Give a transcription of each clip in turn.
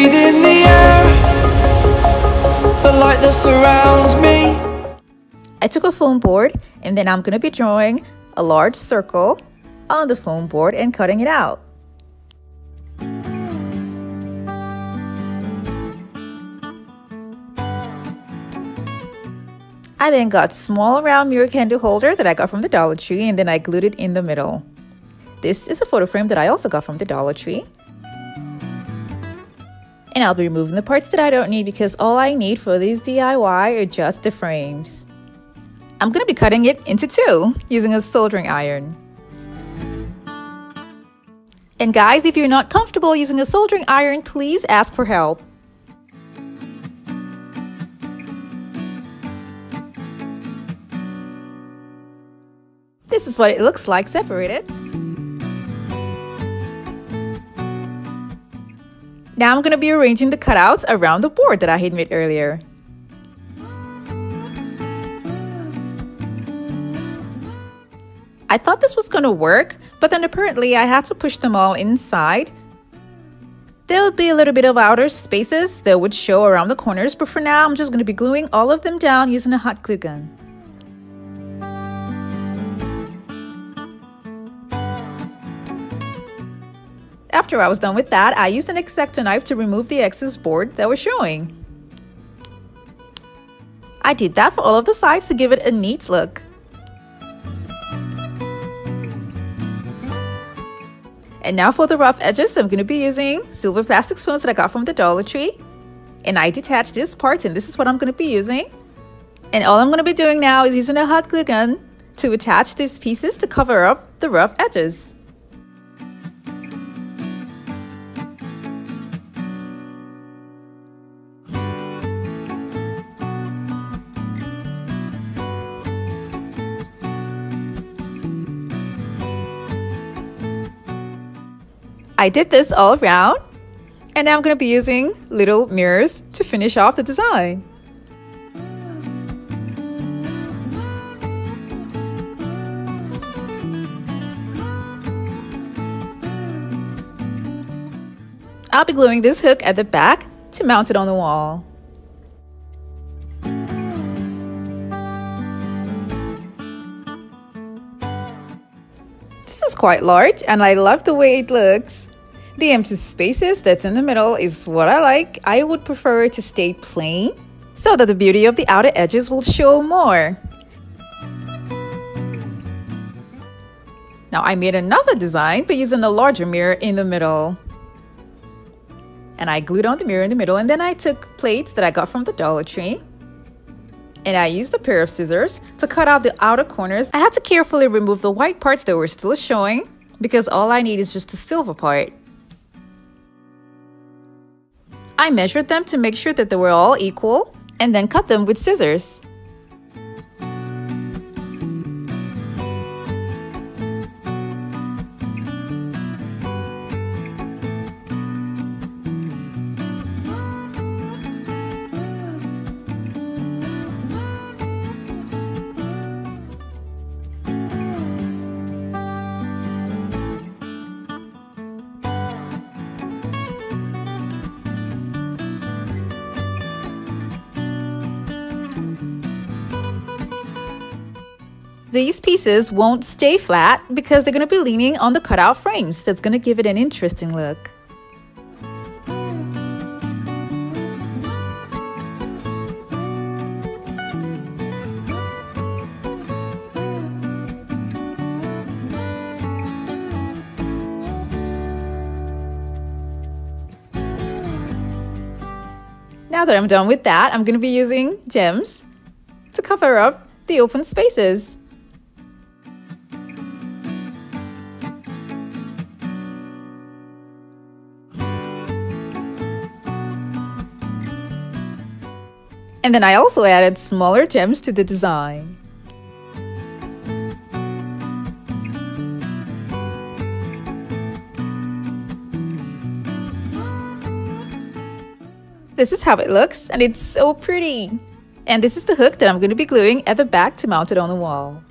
breathe in the air, the light that surrounds me. I took a foam board and then I'm going to be drawing a large circle on the foam board and cutting it out. I then got small round mirror candle holder that I got from the Dollar Tree, and then I glued it in the middle. This is a photo frame that I also got from the Dollar Tree. And I'll be removing the parts that I don't need because all I need for these DIY are just the frames. I'm going to be cutting it into two using a soldering iron. And guys, if you're not comfortable using a soldering iron, please ask for help. This is what it looks like separated. Now I'm going to be arranging the cutouts around the board that I had made earlier. I thought this was going to work, but then apparently I had to push them all inside. There would be a little bit of outer spaces that would show around the corners, but for now I'm just going to be gluing all of them down using a hot glue gun. After I was done with that, I used an X-Acto knife to remove the excess board that was showing. I did that for all of the sides to give it a neat look. And now for the rough edges, I'm going to be using silver plastic spoons that I got from the Dollar Tree. And I detached this part, and this is what I'm going to be using. And all I'm going to be doing now is using a hot glue gun to attach these pieces to cover up the rough edges. I did this all around, and now I'm going to be using little mirrors to finish off the design. I'll be gluing this hook at the back to mount it on the wall. This is quite large, and I love the way it looks. The empty spaces that's in the middle is what I like. I would prefer to stay plain so that the beauty of the outer edges will show more. Now I made another design by using a larger mirror in the middle. And I glued on the mirror in the middle, and then I took plates that I got from the Dollar Tree. And I used a pair of scissors to cut out the outer corners. I had to carefully remove the white parts that were still showing because all I need is just the silver part. I measured them to make sure that they were all equal and then cut them with scissors. These pieces won't stay flat because they're going to be leaning on the cutout frames. That's going to give it an interesting look. Now that I'm done with that, I'm going to be using gems to cover up the open spaces. And then I also added smaller gems to the design. This is how it looks, and it's so pretty. And this is the hook that I'm going to be gluing at the back to mount it on the wall.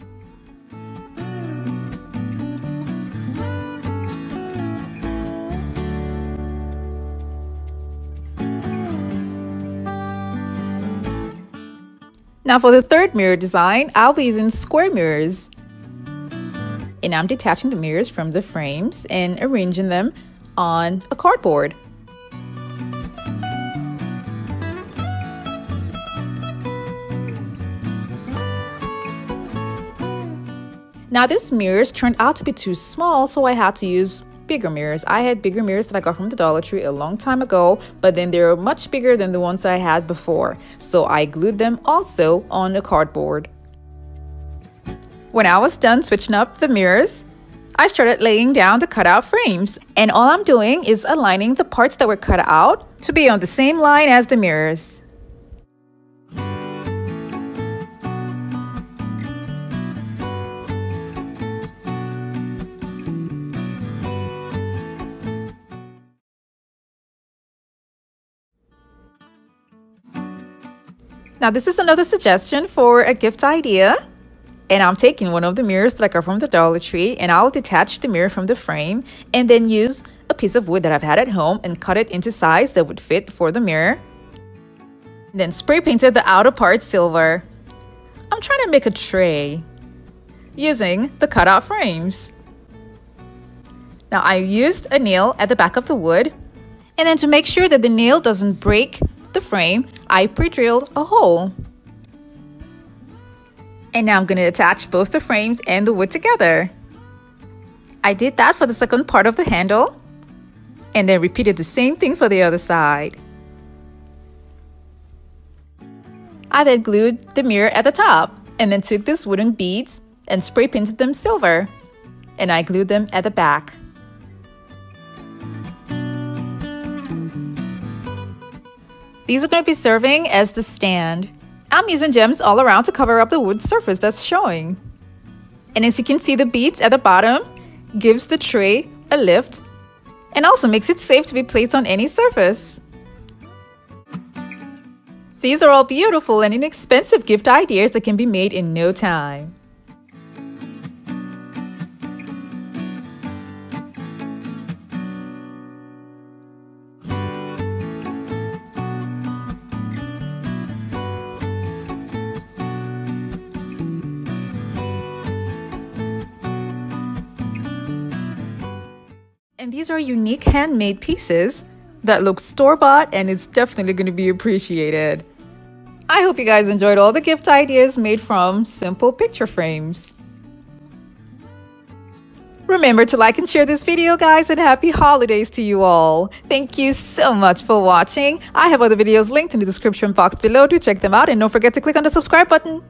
Now for the third mirror design, I'll be using square mirrors. And I'm detaching the mirrors from the frames and arranging them on a cardboard. Now these mirrors turned out to be too small, so I had to use bigger mirrors. I had bigger mirrors that I got from the Dollar Tree a long time ago, but then they were much bigger than the ones I had before. So I glued them also on a cardboard. When I was done switching up the mirrors, I started laying down the cutout frames. And all I'm doing is aligning the parts that were cut out to be on the same line as the mirrors. Now this is another suggestion for a gift idea, and I'm taking one of the mirrors that I got from the Dollar Tree, and I'll detach the mirror from the frame and then use a piece of wood that I've had at home and cut it into size that would fit for the mirror. And then spray painted the outer part silver. I'm trying to make a tray using the cutout frames. Now I used a nail at the back of the wood, and then to make sure that the nail doesn't break the frame, I pre-drilled a hole. And now I'm going to attach both the frames and the wood together. I did that for the second part of the handle and then repeated the same thing for the other side. I then glued the mirror at the top and then took these wooden beads and spray painted them silver, and I glued them at the back. These are going to be serving as the stand. I'm using gems all around to cover up the wood surface that's showing. And as you can see, the beads at the bottom gives the tray a lift and also makes it safe to be placed on any surface. These are all beautiful and inexpensive gift ideas that can be made in no time. And these are unique handmade pieces that look store-bought, and it's definitely going to be appreciated. I hope you guys enjoyed all the gift ideas made from simple picture frames. Remember to like and share this video, guys, and happy holidays to you all. Thank you so much for watching. I have other videos linked in the description box below. Do check them out, and don't forget to click on the subscribe button.